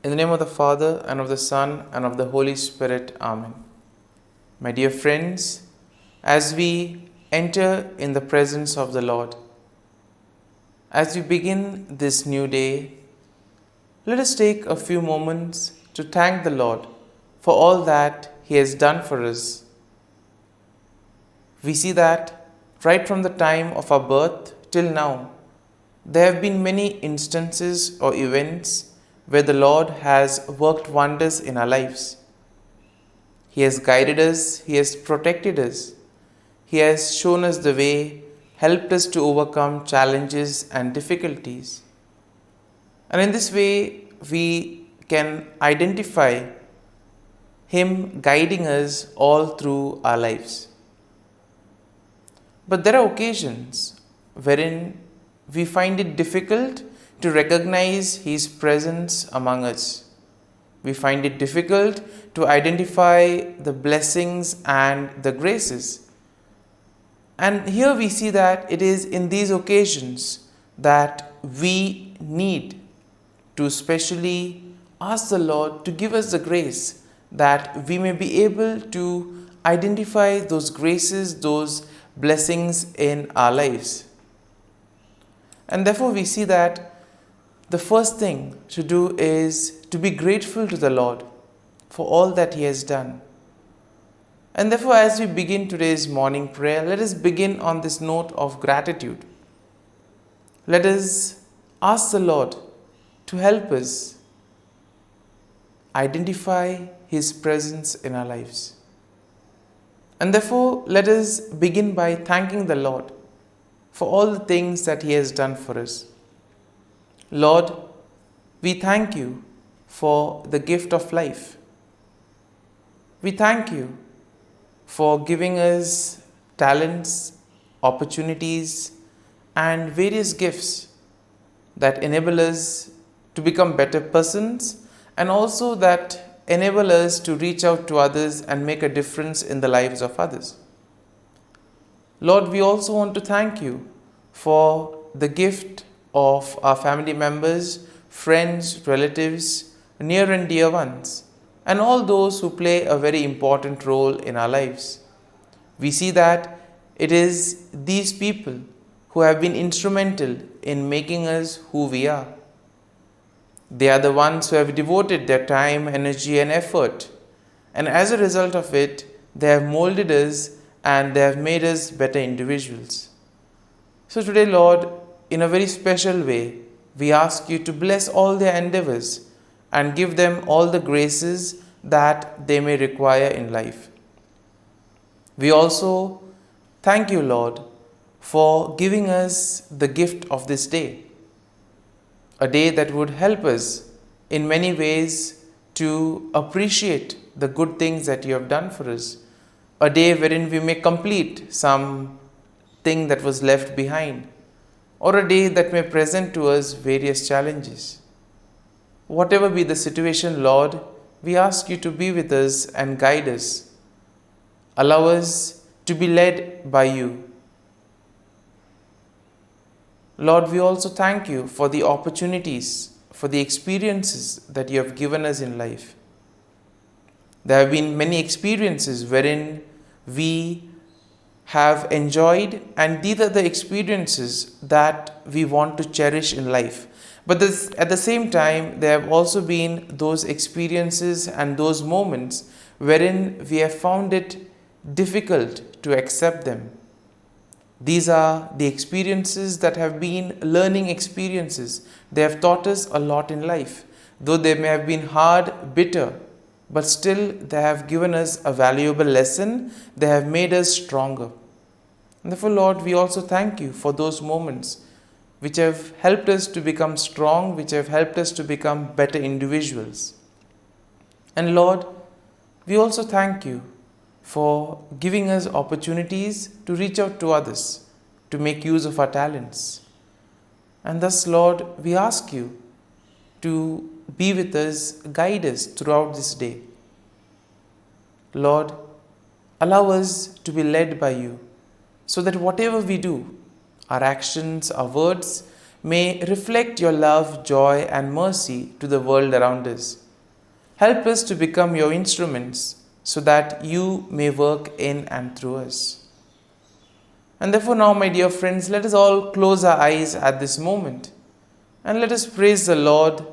In the name of the Father, and of the Son, and of the Holy Spirit. Amen. My dear friends, as we enter in the presence of the Lord, as we begin this new day, let us take a few moments to thank the Lord for all that He has done for us. We see that right from the time of our birth till now, there have been many instances or events where the Lord has worked wonders in our lives. He has guided us, He has protected us, He has shown us the way, helped us to overcome challenges and difficulties. And in this way, we can identify Him guiding us all through our lives. But there are occasions wherein we find it difficult to recognize His presence among us. We find it difficult to identify the blessings and the graces. And here we see that it is in these occasions that we need to specially ask the Lord to give us the grace that we may be able to identify those graces, those blessings in our lives. And therefore we see that the first thing to do is to be grateful to the Lord for all that He has done. And therefore, as we begin today's morning prayer, let us begin on this note of gratitude. Let us ask the Lord to help us identify His presence in our lives. And therefore, let us begin by thanking the Lord for all the things that He has done for us. Lord, we thank You for the gift of life. We thank You for giving us talents, opportunities, and various gifts that enable us to become better persons and also that enable us to reach out to others and make a difference in the lives of others. Lord, we also want to thank You for the gift of our family members, friends, relatives, near and dear ones, and all those who play a very important role in our lives. We see that it is these people who have been instrumental in making us who we are. They are the ones who have devoted their time, energy, and effort, and as a result of it, they have molded us and they have made us better individuals. So today, Lord, in a very special way, we ask You to bless all their endeavors and give them all the graces that they may require in life. We also thank You, Lord, for giving us the gift of this day, a day that would help us in many ways to appreciate the good things that You have done for us, a day wherein we may complete some thing that was left behind, or a day that may present to us various challenges. Whatever be the situation, Lord, we ask You to be with us and guide us. Allow us to be led by You. Lord, we also thank You for the opportunities, for the experiences that You have given us in life. There have been many experiences wherein we have enjoyed, and these are the experiences that we want to cherish in life. But at the same time, there have also been those experiences and those moments wherein we have found it difficult to accept them. These are the experiences that have been learning experiences. They have taught us a lot in life. Though they may have been hard, bitter, but still they have given us a valuable lesson. They have made us stronger. And therefore, Lord, we also thank You for those moments which have helped us to become strong, which have helped us to become better individuals. And Lord, we also thank You for giving us opportunities to reach out to others, to make use of our talents. And thus, Lord, we ask You to be with us, guide us throughout this day. Lord, allow us to be led by You, so that whatever we do, our actions, our words, may reflect your love, joy, and mercy to the world around us. Help us to become your instruments so that you may work in and through us. And therefore, now, my dear friends, let us all close our eyes at this moment and let us praise the Lord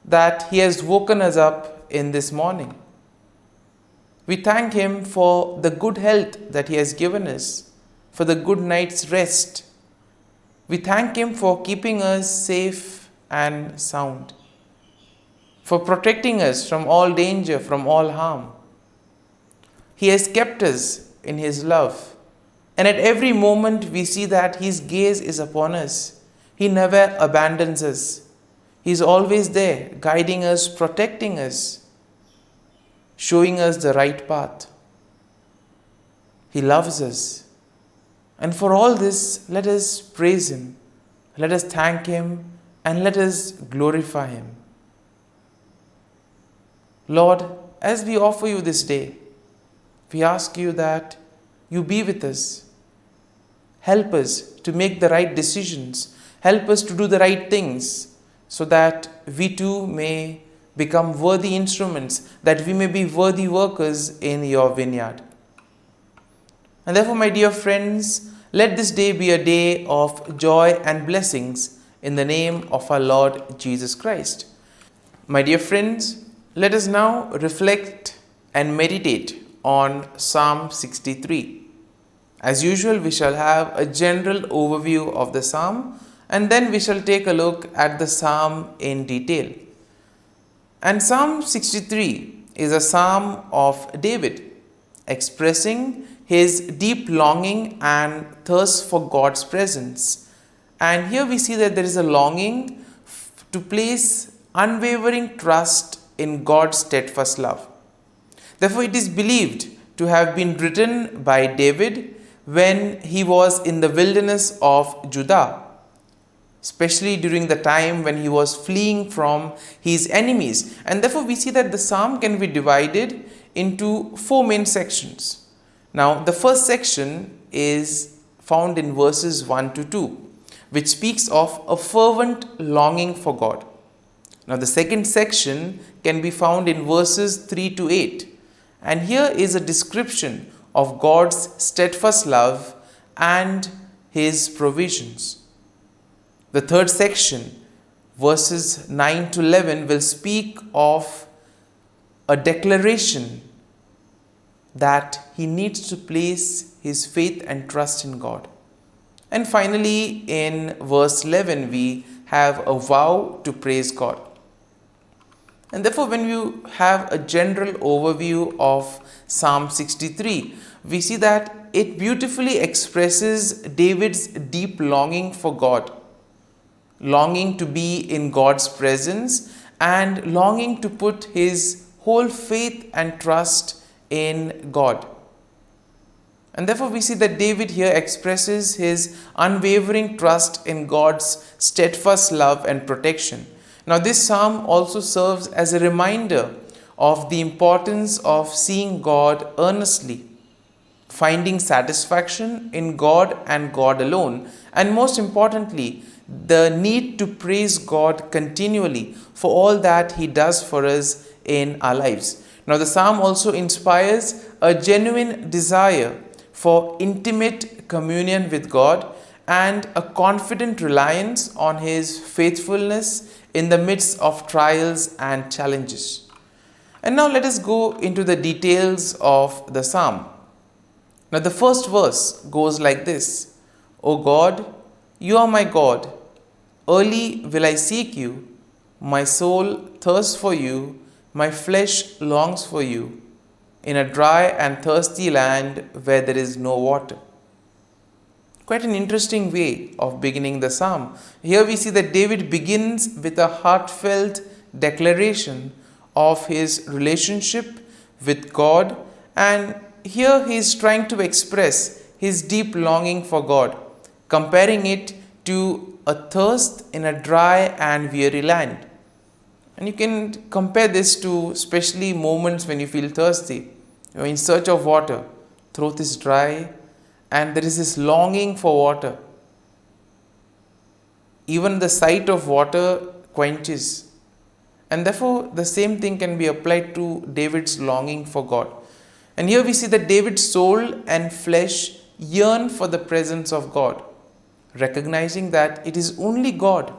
that He has woken us up in this morning. We thank Him for the good health that He has given us, for the good night's rest. We thank Him for keeping us safe and sound, for protecting us from all danger, from all harm. He has kept us in His love, and at every moment we see that His gaze is upon us. He never abandons us. He is always there, guiding us, protecting us, showing us the right path. He loves us. And for all this, let us praise Him, let us thank Him, and let us glorify Him. Lord, as we offer You this day, we ask You that You be with us. Help us to make the right decisions. Help us to do the right things so that we too may become worthy instruments, that we may be worthy workers in Your vineyard. And therefore, my dear friends, let this day be a day of joy and blessings in the name of our Lord Jesus Christ. My dear friends, let us now reflect and meditate on Psalm 63. As usual, we shall have a general overview of the psalm, and then we shall take a look at the psalm in detail. And Psalm 63 is a psalm of David, expressing his deep longing and thirst for God's presence. And here we see that there is a longing to place unwavering trust in God's steadfast love. Therefore, it is believed to have been written by David when he was in the wilderness of Judah, especially during the time when he was fleeing from his enemies. And therefore, we see that the psalm can be divided into four main sections. Now, the first section is found in verses 1 to 2, which speaks of a fervent longing for God. Now, the second section can be found in verses 3 to 8, and here is a description of God's steadfast love and His provisions. The third section, verses 9 to 11, will speak of a declaration that he needs to place his faith and trust in God. And finally, in verse 11, we have a vow to praise God. And therefore, when you have a general overview of Psalm 63, we see that it beautifully expresses David's deep longing for God, longing to be in God's presence, and longing to put his whole faith and trust in God. And therefore, we see that David here expresses his unwavering trust in God's steadfast love and protection. Now, this psalm also serves as a reminder of the importance of seeing God earnestly, finding satisfaction in God and God alone, and most importantly, the need to praise God continually for all that He does for us in our lives. Now, the psalm also inspires a genuine desire for intimate communion with God and a confident reliance on His faithfulness in the midst of trials and challenges. And now let us go into the details of the psalm. Now, the first verse goes like this: O God, You are my God. Early will I seek You. My soul thirsts for You. My flesh longs for You, in a dry and thirsty land where there is no water. Quite an interesting way of beginning the psalm. Here we see that David begins with a heartfelt declaration of his relationship with God, and here he is trying to express his deep longing for God, comparing it to a thirst in a dry and weary land. And you can compare this to especially moments when you feel thirsty. You're in search of water, throat is dry, and there is this longing for water. Even the sight of water quenches. And therefore, the same thing can be applied to David's longing for God. And here we see that David's soul and flesh yearn for the presence of God, recognizing that it is only God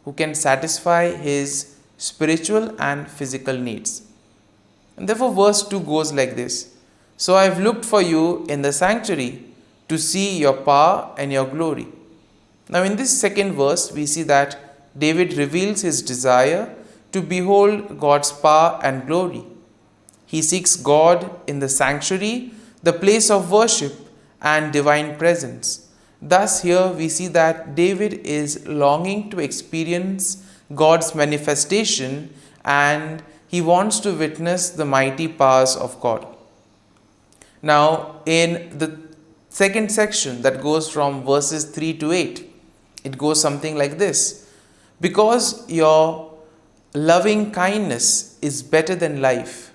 who can satisfy his spiritual and physical needs. And therefore, verse 2 goes like this: So I have looked for you in the sanctuary to see your power and your glory. Now, in this second verse, we see that David reveals his desire to behold God's power and glory. He seeks God in the sanctuary, the place of worship and divine presence. Thus, here we see that David is longing to experience God's manifestation, and he wants to witness the mighty powers of God. Now, in the second section that goes from verses 3 to 8, it goes something like this: Because your loving kindness is better than life,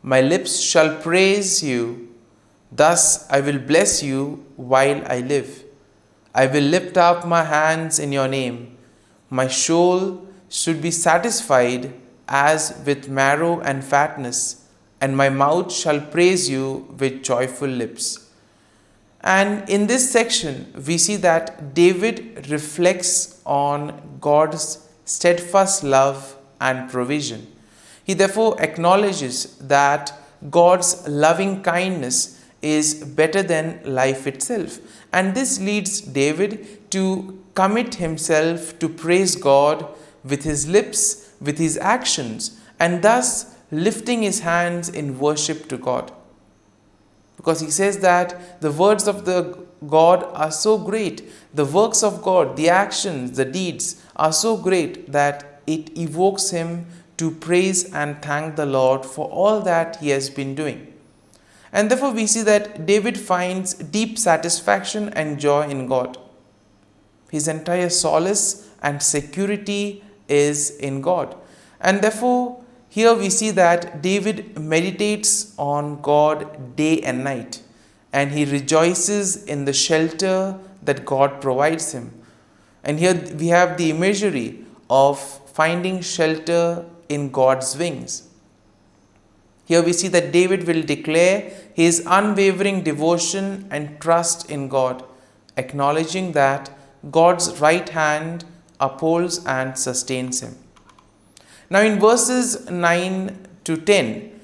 my lips shall praise you. Thus I will bless you while I live. I will lift up my hands in your name. My soul should be satisfied as with marrow and fatness, and my mouth shall praise you with joyful lips. And in this section, we see that David reflects on God's steadfast love and provision. He therefore acknowledges that God's loving kindness is better than life itself. And this leads David to commit himself to praise God with his lips, with his actions, and thus lifting his hands in worship to God. Because he says that the words of the God are so great, the works of God, the actions, the deeds are so great that it evokes him to praise and thank the Lord for all that he has been doing. And therefore we see that David finds deep satisfaction and joy in God. His entire solace and security is in God. And therefore here we see that David meditates on God day and night, and he rejoices in the shelter that God provides him. And here we have the imagery of finding shelter in God's wings. Here we see that David will declare his unwavering devotion and trust in God, acknowledging that God's right hand upholds and sustains him. Now in verses 9 to 10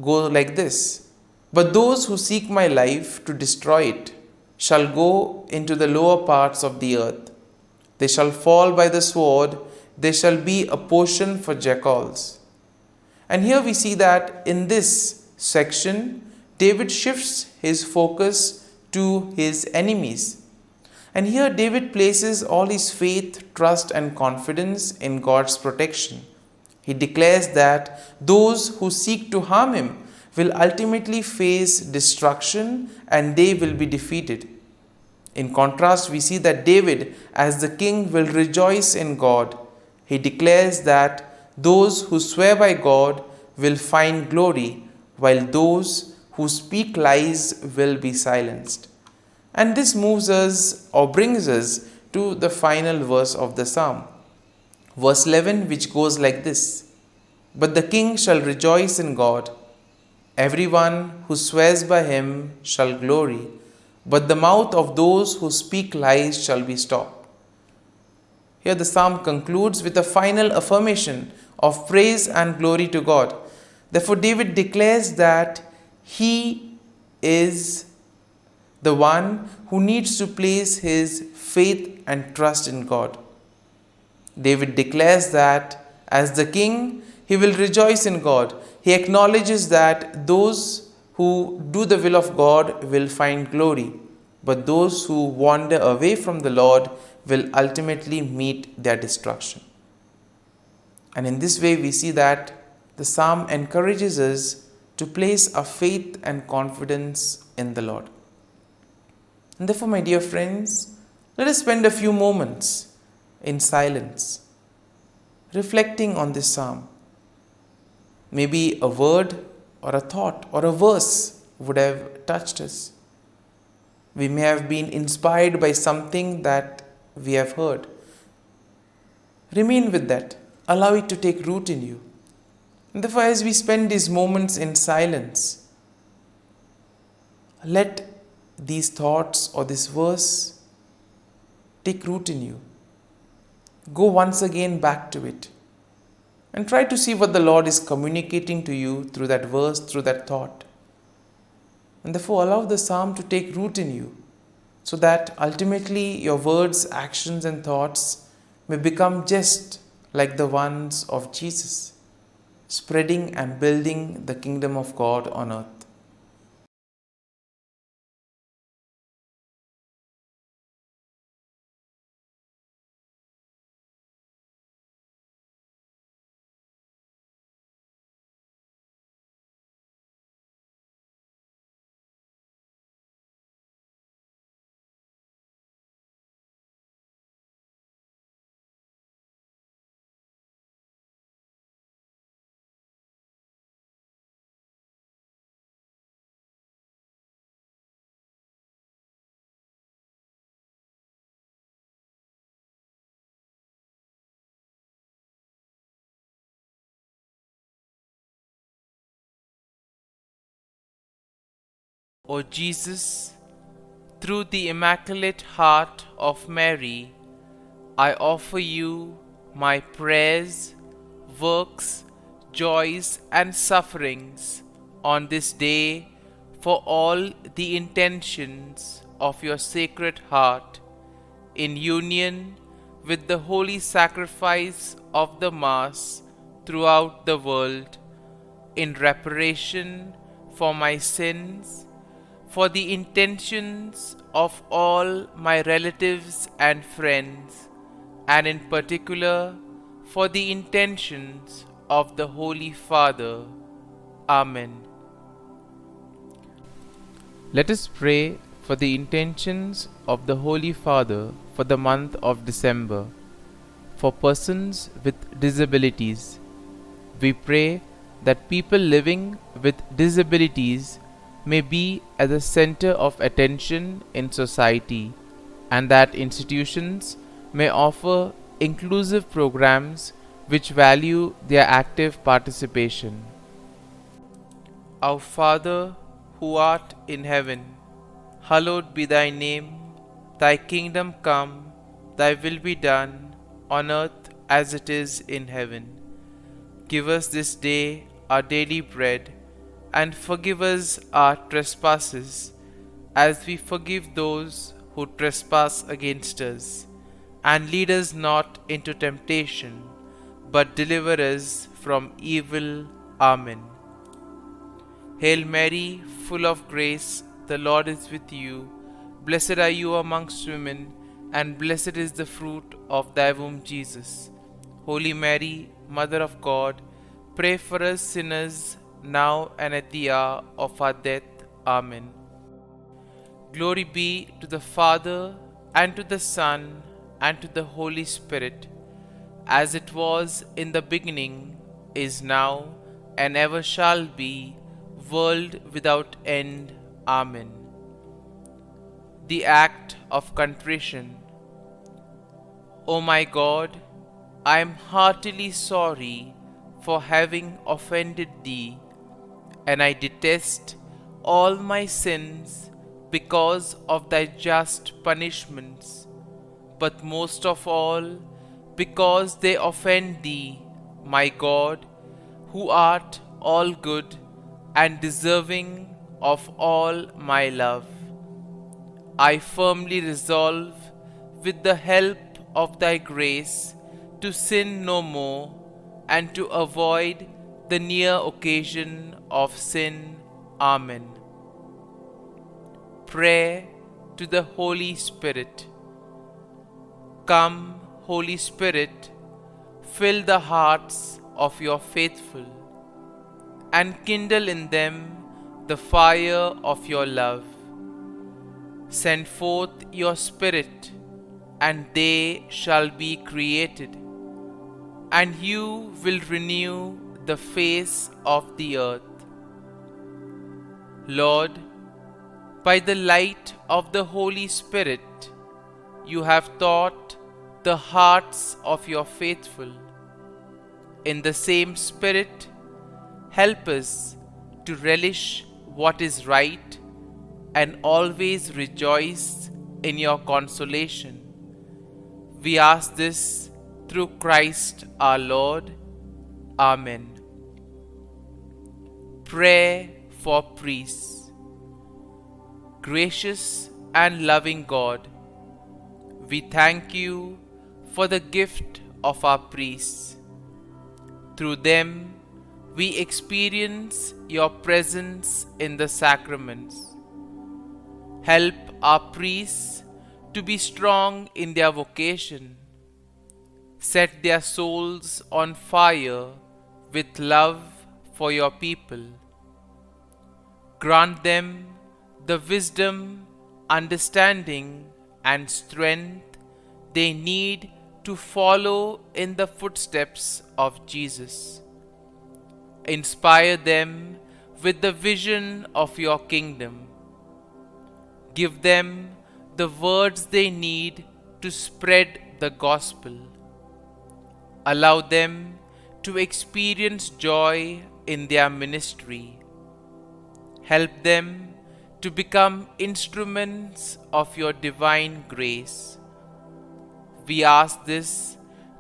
go like this: But those who seek my life to destroy it shall go into the lower parts of the earth. They shall fall by the sword. They shall be a portion for jackals. And here we see that in this section, David shifts his focus to his enemies. And here David places all his faith, trust and confidence in God's protection. He declares that those who seek to harm him will ultimately face destruction and they will be defeated. In contrast, we see that David, as the king, will rejoice in God. He declares that those who swear by God will find glory, while those who speak lies will be silenced. And this moves us or brings us to the final verse of the psalm. Verse 11, which goes like this: But the king shall rejoice in God. Everyone who swears by him shall glory, but the mouth of those who speak lies shall be stopped. Here the psalm concludes with a final affirmation of praise and glory to God. Therefore, David declares that he is the one who needs to place his faith and trust in God. David declares that as the king, he will rejoice in God. He acknowledges that those who do the will of God will find glory, but those who wander away from the Lord will ultimately meet their destruction. And in this way, we see that the psalm encourages us to place our faith and confidence in the Lord. And therefore, my dear friends, let us spend a few moments in silence, reflecting on this psalm. Maybe a word or a thought or a verse would have touched us. We may have been inspired by something that we have heard. Remain with that. Allow it to take root in you. And therefore, as we spend these moments in silence, let these thoughts or this verse take root in you. Go once again back to it and try to see what the Lord is communicating to you through that verse, through that thought. And therefore, allow the psalm to take root in you so that ultimately your words, actions, and thoughts may become just like the ones of Jesus, spreading and building the kingdom of God on earth. O Jesus, through the Immaculate Heart of Mary, I offer you my prayers, works, joys, and sufferings on this day for all the intentions of your Sacred Heart, in union with the holy sacrifice of the Mass throughout the world, in reparation for my sins, for the intentions of all my relatives and friends, and in particular for the intentions of the Holy Father. Amen. Let us pray for the intentions of the Holy Father for the month of December. For persons with disabilities, we pray that people living with disabilities may be at the center of attention in society, and that institutions may offer inclusive programs which value their active participation. Our Father, who art in heaven, hallowed be thy name. Thy kingdom come, thy will be done, on earth as it is in heaven. Give us this day our daily bread, and forgive us our trespasses, as we forgive those who trespass against us. And lead us not into temptation, but deliver us from evil. Amen. Hail Mary, full of grace, the Lord is with you. Blessed are you amongst women, and blessed is the fruit of thy womb, Jesus. Holy Mary, Mother of God, pray for us sinners, now and at the hour of our death. Amen. Glory be to the Father, and to the Son, and to the Holy Spirit, as it was in the beginning, is now, and ever shall be, world without end. Amen. The act of contrition. O my God, I am heartily sorry for having offended thee, and I detest all my sins because of thy just punishments, but most of all because they offend thee, my God, who art all good and deserving of all my love. I firmly resolve, with the help of thy grace, to sin no more, and to avoid the near occasion of sin. Amen. Prayer to the Holy Spirit. Come, Holy Spirit, fill the hearts of your faithful, and kindle in them the fire of your love. Send forth your Spirit, and they shall be created, and you will renew the face of the earth. Lord, by the light of the Holy Spirit, you have taught the hearts of your faithful. In the same Spirit, help us to relish what is right and always rejoice in your consolation. We ask this through Christ our Lord. Amen. Prayer for priests. Gracious and loving God, we thank you for the gift of our priests. Through them, we experience your presence in the sacraments. Help our priests to be strong in their vocation. Set their souls on fire with love for your people. Grant them the wisdom, understanding, and strength they need to follow in the footsteps of Jesus. Inspire them with the vision of your kingdom. Give them the words they need to spread the gospel. Allow them to experience joy in their ministry. Help them to become instruments of your divine grace. We ask this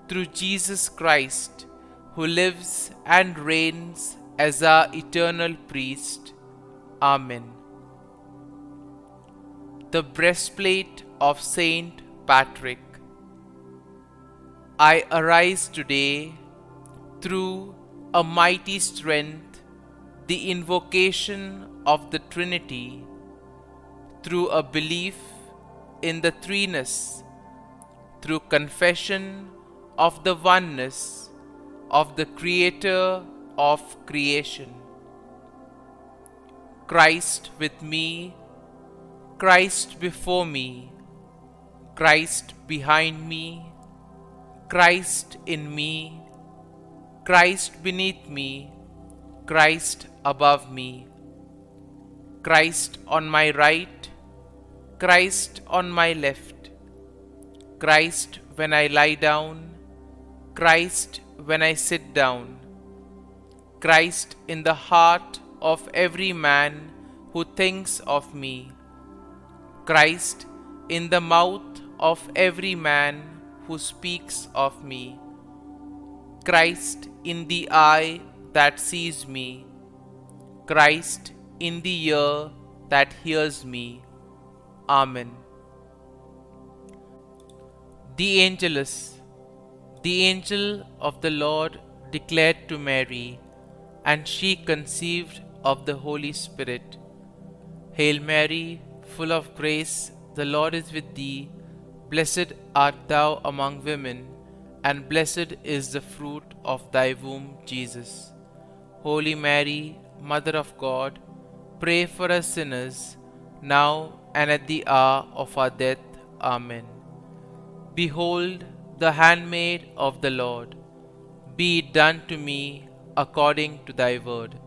through Jesus Christ, who lives and reigns as our eternal priest. Amen. The breastplate of Saint Patrick. I arise today through a mighty strength, the invocation of the Trinity, through a belief in the threeness, through confession of the oneness of the Creator of creation. Christ with me, Christ before me, Christ behind me, Christ in me, Christ beneath me, Christ above me, Christ on my right, Christ on my left, Christ when I lie down, Christ when I sit down, Christ in the heart of every man who thinks of me, Christ in the mouth of every man who speaks of me, Christ in the eye that sees me, Christ in the ear that hears me. Amen. The Angelus. The angel of the Lord declared to Mary, and she conceived of the Holy Spirit. Hail Mary, full of grace, the Lord is with thee. Blessed art thou among women, and blessed is the fruit of thy womb, Jesus. Holy Mary, Mother of God, pray for us sinners, now and at the hour of our death. Amen. Behold, the handmaid of the Lord. Be it done to me according to thy word.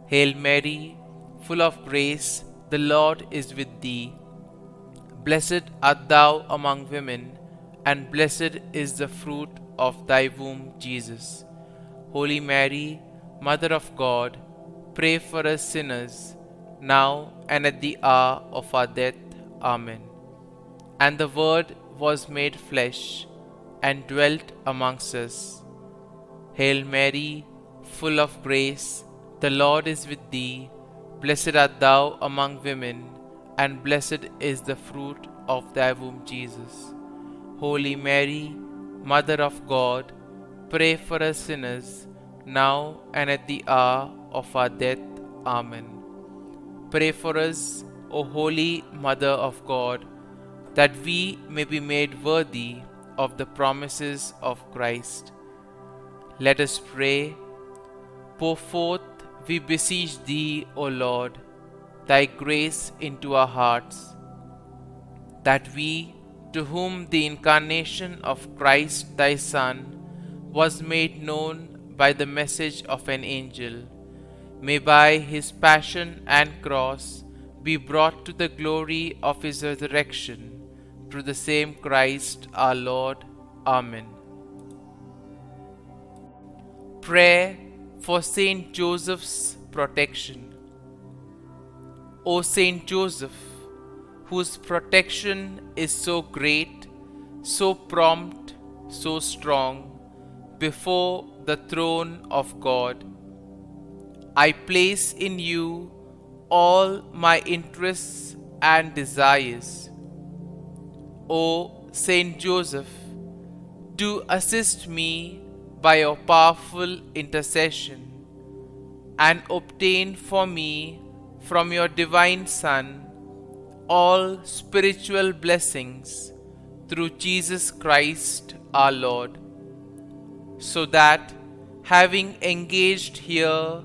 Hail Mary, full of grace, the Lord is with thee. Blessed art thou among women, and blessed is the fruit of thy womb, Jesus. Holy Mary, Mother of God, pray for us sinners, now and at the hour of our death. Amen. And the Word was made flesh, and dwelt amongst us. Hail Mary, full of grace, the Lord is with thee. Blessed art thou among women, and blessed is the fruit of thy womb, Jesus. Holy Mary, Mother of God, pray for us sinners, now and at the hour of our death. Amen. Pray for us, O Holy Mother of God, that we may be made worthy of the promises of Christ. Let us pray. Pour forth, we beseech thee, O Lord, thy grace into our hearts, that we, to whom the incarnation of Christ thy Son was made known by the message of an angel, may by his passion and cross be brought to the glory of his resurrection, through the same Christ our Lord. Amen. Prayer for Saint Joseph's protection. O Saint Joseph, whose protection is so great, so prompt, so strong, before the throne of God, I place in you all my interests and desires. O Saint Joseph, do assist me by your powerful intercession, and obtain for me from your divine Son all spiritual blessings through Jesus Christ our Lord, so that, having engaged here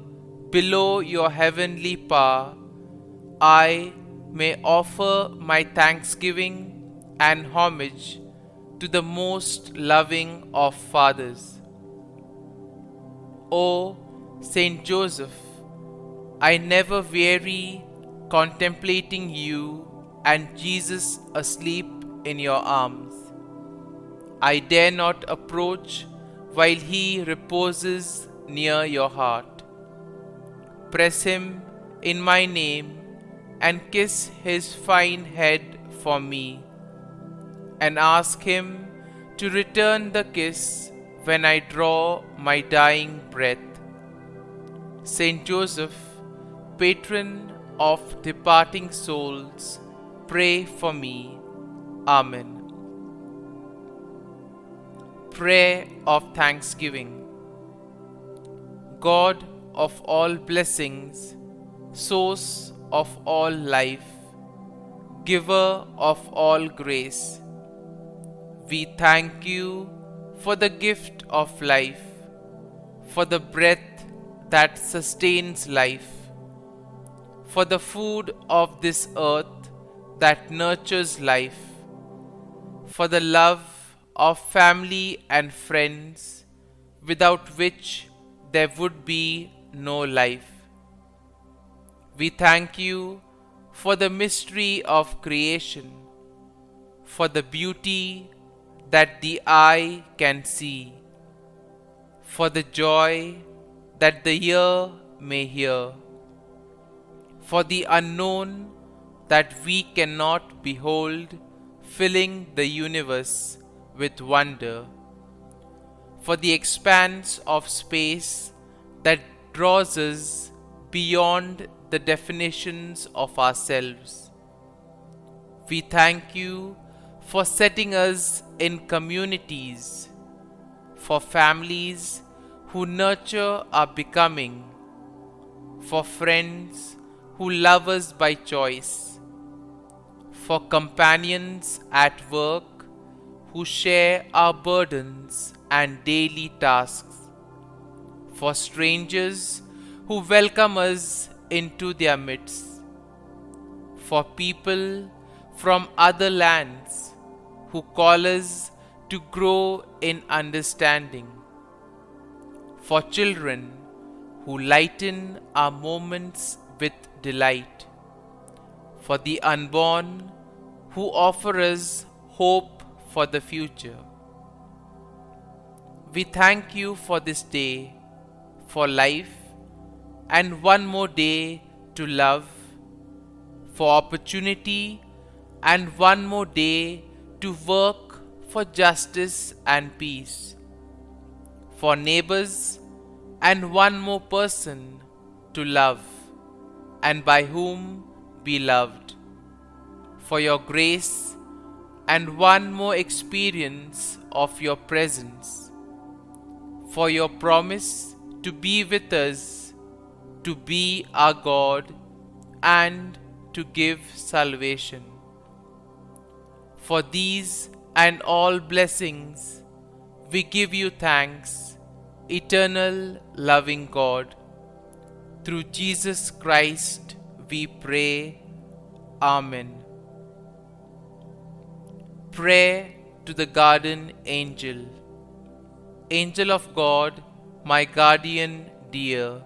below your heavenly power, I may offer my thanksgiving and homage to the most loving of fathers. O Saint Joseph, I never weary contemplating you and Jesus asleep in your arms. I dare not approach while he reposes near your heart. Press him in my name and kiss his fine head for me, and ask him to return the kiss when I draw my dying breath. Saint Joseph, patron of departing souls, pray for me. Amen. Prayer of Thanksgiving. God of all blessings, source of all life, giver of all grace, we thank you for the gift of life, for the breath that sustains life, for the food of this earth that nurtures life, for the love of family and friends, without which there would be no life. We thank you for the mystery of creation, for the beauty that the eye can see, for the joy that the ear may hear, for the unknown that we cannot behold, filling the universe with wonder, for the expanse of space that draws us beyond the definitions of ourselves. We thank you for setting us in communities, for families who nurture our becoming, for friends who love us by choice, for companions at work who share our burdens and daily tasks, for strangers who welcome us into their midst, for people from other lands who call us to grow in understanding, for children who lighten our moments with delight, for the unborn who offer us hope for the future. We thank you for this day, for life, and one more day to love, for opportunity, and one more day to work for justice and peace, for neighbors, and one more person to love, and by whom be loved, for your grace, and one more experience of your presence, for your promise to be with us, to be our God, and to give salvation. For these and all blessings, we give you thanks, eternal loving God. Through Jesus Christ we pray. Amen. Prayer to the Guardian Angel. Angel of God, my guardian dear,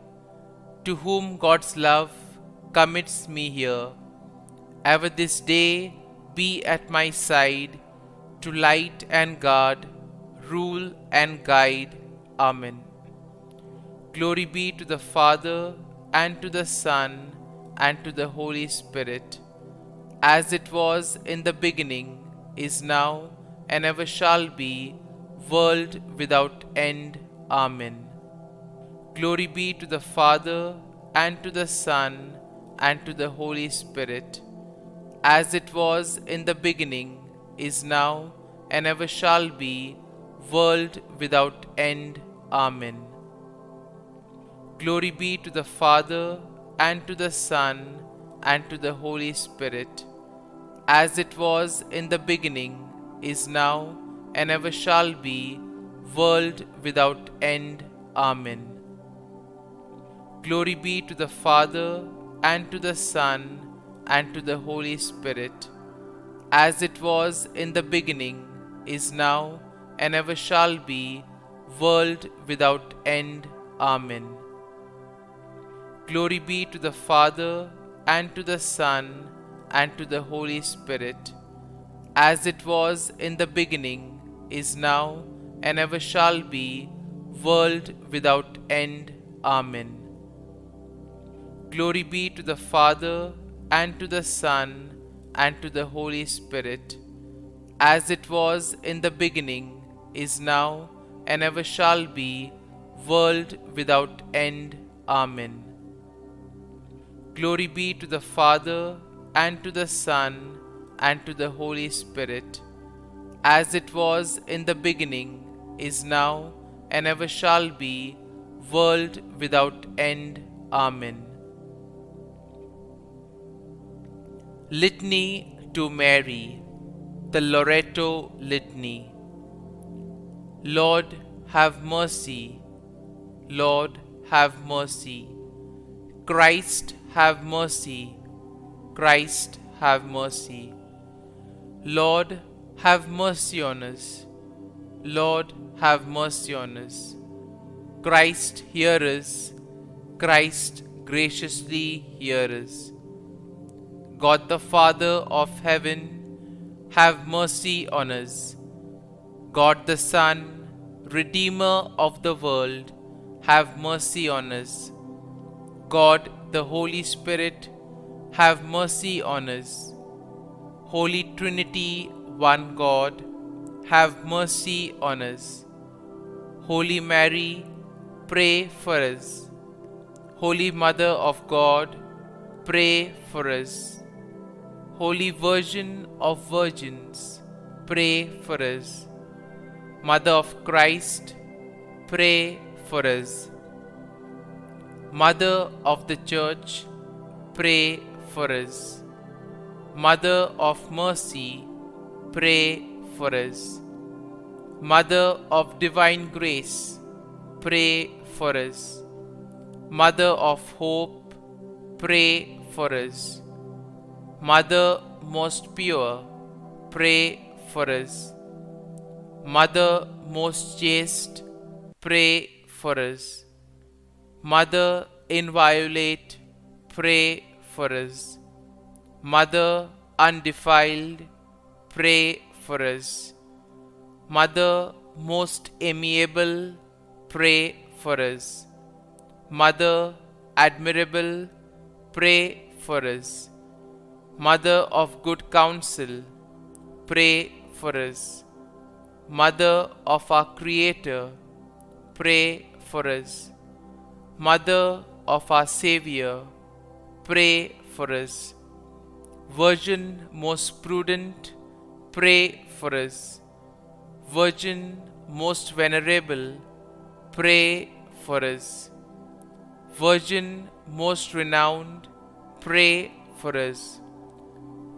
to whom God's love commits me here, ever this day be at my side, to light and guard, rule and guide. Amen. Glory be to the Father, and to the Son, and to the Holy Spirit, as it was in the beginning, is now, and ever shall be, world without end. Amen. Glory be to the Father, and to the Son, and to the Holy Spirit, as it was in the beginning, is now, and ever shall be, world without end. Amen. Glory be to the Father, and to the Son, and to the Holy Spirit, as it was in the beginning, is now, and ever shall be, world without end. Amen. Glory be to the Father, and to the Son, and to the Holy Spirit, as it was in the beginning, is now, and ever shall be, world without end. Amen. Glory be to the Father, and to the Son, and to the Holy Spirit, as it was in the beginning, is now, and ever shall be, world without end. Amen. Glory be to the Father, and to the Son, and to the Holy Spirit, as it was in the beginning, is now, and ever shall be, world without end. Amen. Glory be to the Father, and to the Son, and to the Holy Spirit, as it was in the beginning, is now, and ever shall be, world without end. Amen. Litany to Mary, the Loreto Litany. Lord, have mercy. Lord, have mercy. Christ, have mercy. Christ, have mercy. Lord, have mercy on us. Lord, have mercy on us. Christ, hear us. Christ, graciously hear us. God the Father of heaven, have mercy on us. God the Son, Redeemer of the world, have mercy on us. God the Holy Spirit, have mercy on us. Holy Trinity, one God, have mercy on us. Holy Mary, pray for us. Holy Mother of God, pray for us. Holy Virgin of Virgins, pray for us. Mother of Christ, pray for us. Mother of the Church, pray for us. Mother of Mercy, pray for us. Mother of Divine Grace, pray for us. Mother of Hope, pray for us. Mother most pure, pray for us. Mother most chaste, pray for us. Mother inviolate, pray for us. Mother undefiled, pray for us. Mother most amiable, pray for us. Mother admirable, pray for us. Mother of good counsel, pray for us. Mother of our Creator, pray for us. Mother of our Savior, pray for us. Virgin most prudent, pray for us. Virgin most venerable, pray for us. Virgin most renowned, pray for us.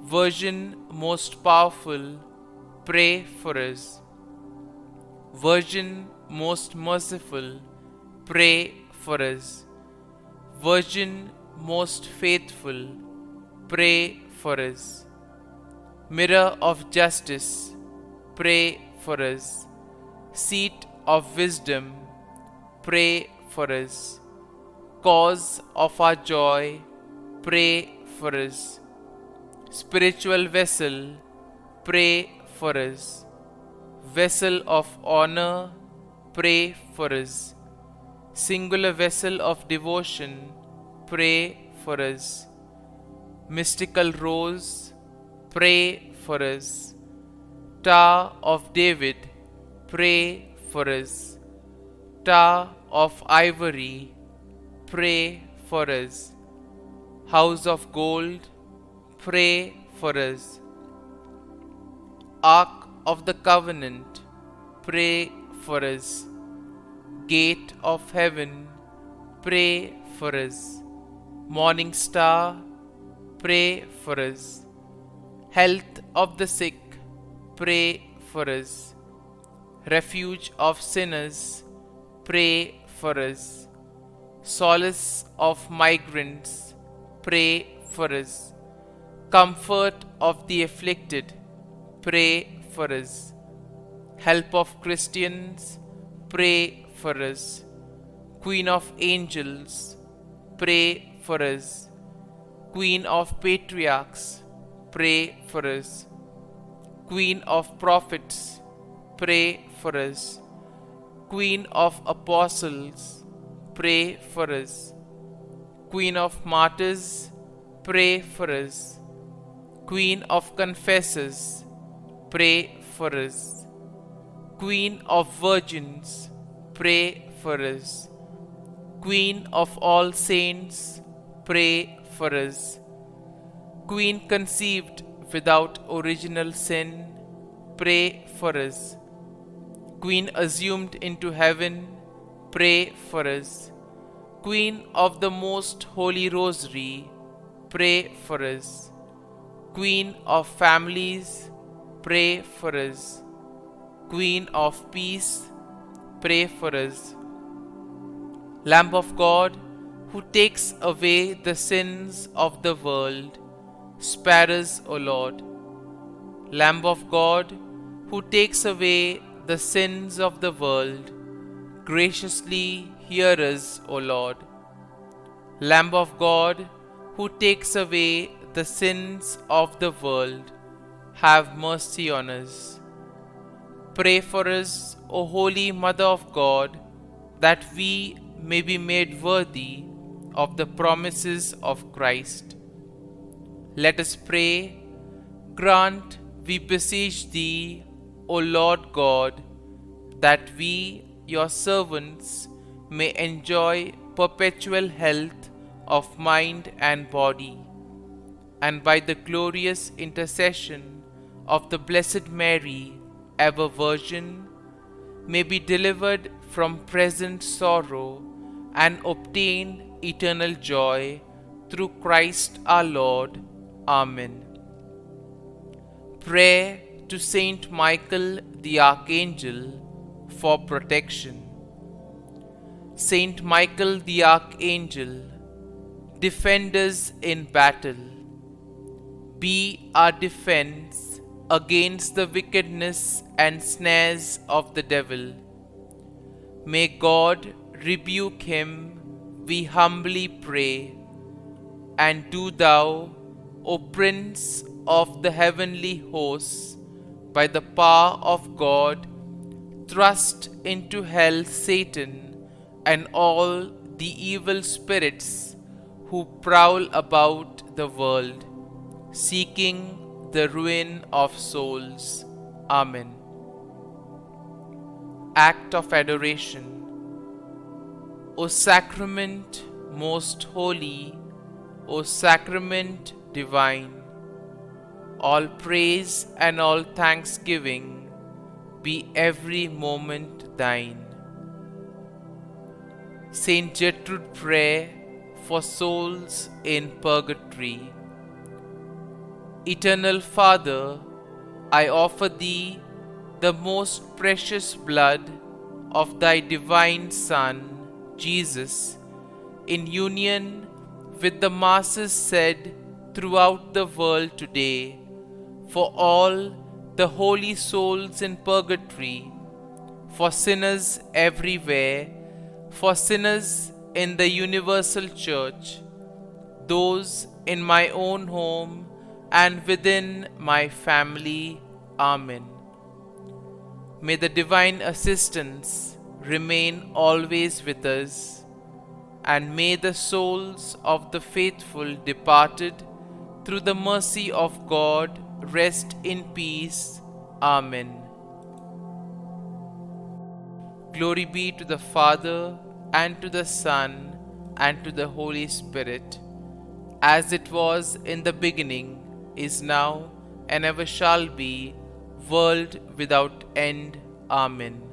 Virgin most powerful, pray for us. Virgin most merciful, pray for us. Virgin most faithful, pray for us. Mirror of justice, pray for us. Seat of wisdom, pray for us. Cause of our joy, pray for us. Spiritual vessel, pray for us. Vessel of honor, pray for us. Singular vessel of devotion, pray for us. Mystical rose, pray for us. Tower of David, pray for us. Tower of ivory, pray for us. House of gold, pray for us. Ark of the covenant, pray for us. Gate of heaven, pray for us. Morning star, pray for us. Health of the sick, pray for us. Refuge of sinners, pray for us. Solace of migrants, pray for us. Comfort of the afflicted, pray for us. Help of Christians, pray for us. Queen of angels, pray for us. Queen of patriarchs, pray for us. Queen of prophets, pray for us. Queen of apostles, pray for us. Queen of martyrs, pray for us. Queen of confessors, pray for us. Queen of virgins, pray for us. Queen of all saints, pray for us. Queen conceived without original sin, pray for us. Queen assumed into heaven, pray for us. Queen of the most holy rosary, pray for us. Queen of families, pray for us. Queen of peace, pray for us. Lamb of God, who takes away the sins of the world, spare us, O Lord. Lamb of God, who takes away the sins of the world, graciously hear us, O Lord. Lamb of God, who takes away the sins of the world, have mercy on us. Pray for us, O Holy Mother of God, that we may be made worthy of the promises of Christ. Let us pray. Grant, we beseech Thee, O Lord God, that we, Your servants, may enjoy perpetual health of mind and body, and by the glorious intercession of the Blessed Mary, ever Virgin, may be delivered from present sorrow and obtain eternal joy through Christ our Lord. Amen. Prayer to Saint Michael the Archangel for protection. Saint Michael the Archangel, defend us in battle. Be our defense against the wickedness and snares of the devil. May God rebuke him, we humbly pray. And do Thou, O Prince of the heavenly hosts, by the power of God, thrust into hell Satan and all the evil spirits who prowl about the world, seeking the ruin of souls. Amen. Act of Adoration. O Sacrament most holy, O Sacrament divine, all praise and all thanksgiving be every moment Thine. Saint Gertrude Prayer for souls in purgatory. Eternal Father, I offer Thee the most precious blood of Thy divine Son, Jesus, in union with the masses said throughout the world today, for all the holy souls in purgatory, for sinners everywhere, for sinners in the universal church, those in my own home and within my family. Amen. May the divine assistance remain always with us, and may the souls of the faithful departed through the mercy of God rest in peace. Amen. Glory be to the Father, and to the Son, and to the Holy Spirit, as it was in the beginning, is now, and ever shall be, world without end. Amen.